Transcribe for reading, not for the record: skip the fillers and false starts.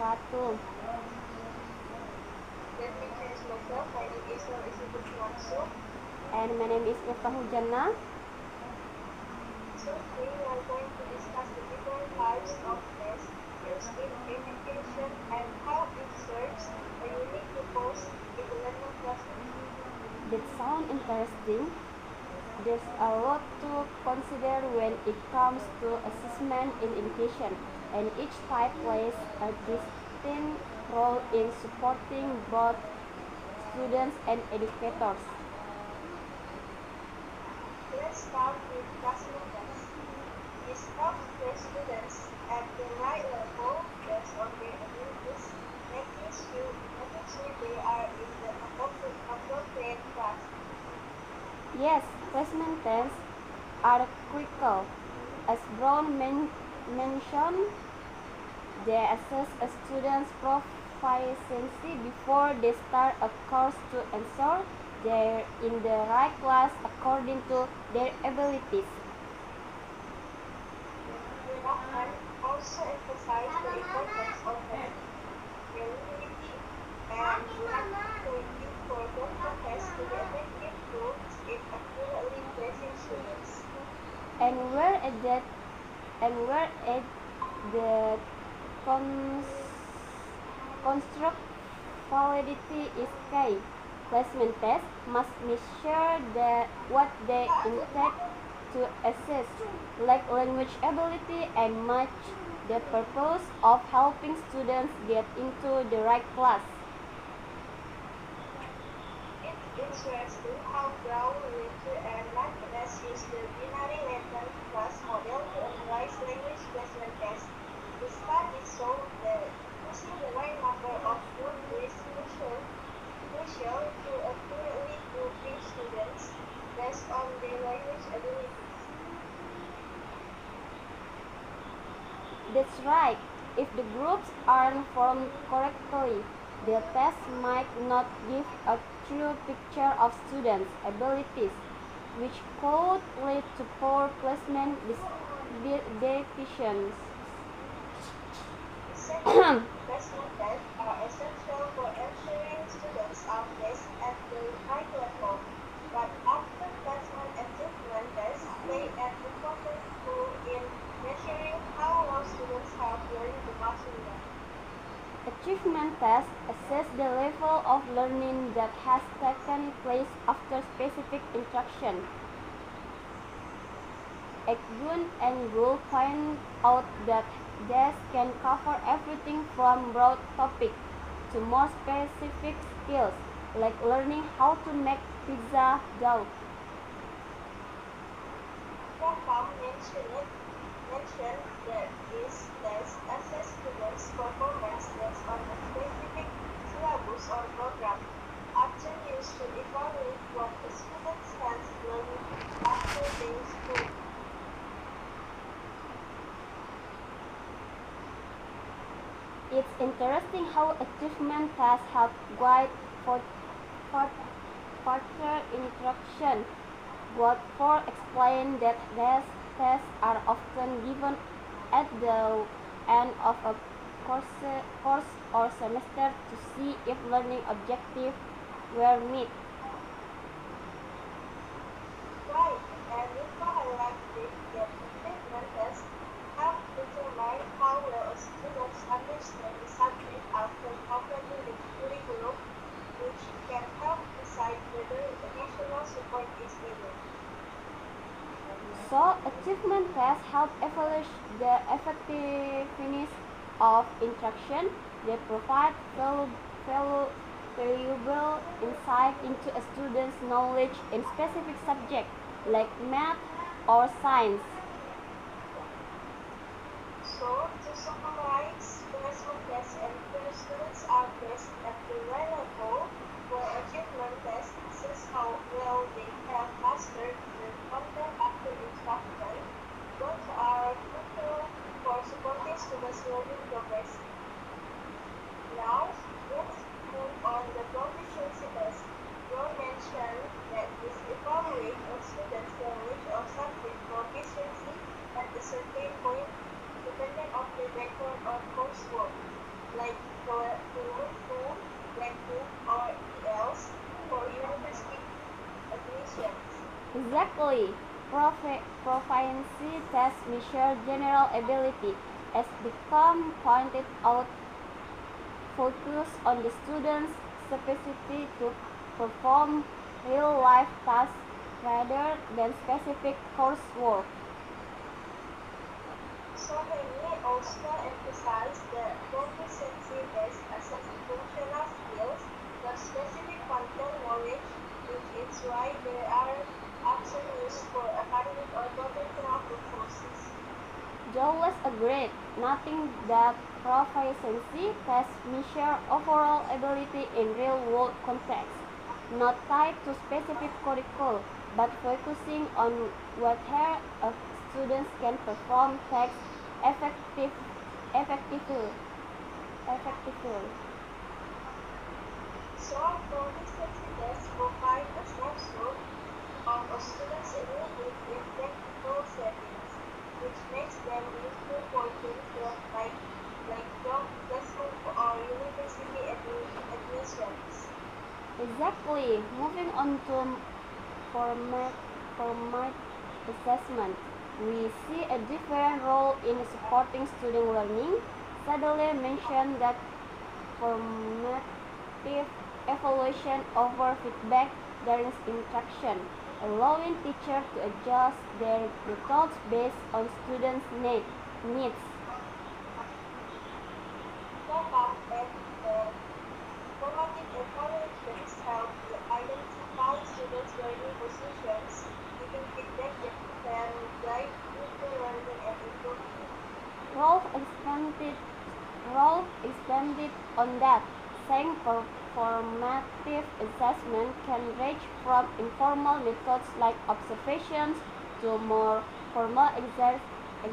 wabarakatuh. Let me introduce myself. My name is Nur Isibut Mansur. And my name is Miftahul Jannah. So today we are going to discuss the different types of tests used in education and how it serves a unique purpose in the learning process. That sounds interesting. There's a lot to consider when it comes to assessment in education, and each type plays a distinct role in supporting both students and educators. Let's start with placement tests. This helps the students at the right level based on their abilities, making sure they are in the appropriate class. Yes, placement tests are critical. As Brown mentioned, they assess a student's proficiency before they start a course to ensure they're in the right class according to their abilities. Bachmann also emphasized the importance of reliability and accountability for placement tests to be effective tools in accurately placing students. And where at that and where at the construct validity is key. Placement tests must measure what they intend to assess, like language ability, and match the purpose of helping students get into the right class. It's interesting how Brown, Winter, and Martinez use the binary Latin class model to analyze language placement tests. The study showed that choosing the right number of groups is crucial to accurately grouping students based on their language abilities. That's right. If the groups aren't formed correctly, the test might not give a true picture of students' abilities, which could lead to poor placement decisions. Second, placement tests are essential for ensuring students are placed at the right level, but after placement achievement tests play an important role in measuring how well students have learned the material. Achievement tests assess the level of learning that has taken place after specific instruction. Egun and Gould point out that these can cover everything from broad topics to more specific skills, like learning how to make pizza dough. Crocombe mentioned that these tests assess students' performance based on a specific syllabus or program, often used to evaluate what a student has learned after their school. It's interesting how achievement tests help guide for further instruction. What for explain that these tests are often given at the end of a course or semester to see if learning objectives were met. Right, and Nico highlighted that achievement tests help determine how well a student understands the subject after completing the curriculum, which can help decide whether additional support is needed. So, achievement tests help evaluate the effectiveness of instruction. They provide valuable insight into a student's knowledge in specific subjects like math or science. So, to summarize, placement tests ensure students are placed at the right level, while achievement tests assess how well they have mastered the content after instruction. Both are crucial for supporting students' learning progress. Now, let's move on the proficiency test. Brown mentioned that this evaluates a student's knowledge of subject proficiency Exactly. Proficiency tests measure general ability, as become pointed out, focus on the student's capacity to perform real-life tasks rather than specific coursework. So many also emphasize the proficiency-based assess functional skills, not specific content knowledge, which is why they are often used for academic or professional purposes. Jowles agreed, noting that proficiency tests measure overall ability in real-world contexts, not tied to specific curricula, but focusing on whether a student can perform tasks effective, effectively. effectively. So proficiency tests provide a snapshot of a student's ability in practical settings, which makes them useful for things like job placement or university admissions. Exactly. Moving on to format, format assessment, we see a different role in supporting student learning. Sadler mentioned that formative evaluation over feedback during instruction, allowing teachers to adjust their methods based on students' needs. Pop-up at the formative evaluations help identify students' learning positions, giving feedback that can guide future learning and improvement. Rolf expanded, Rolf expanded on that, saying formative assessment can range from informal methods like observations to more formal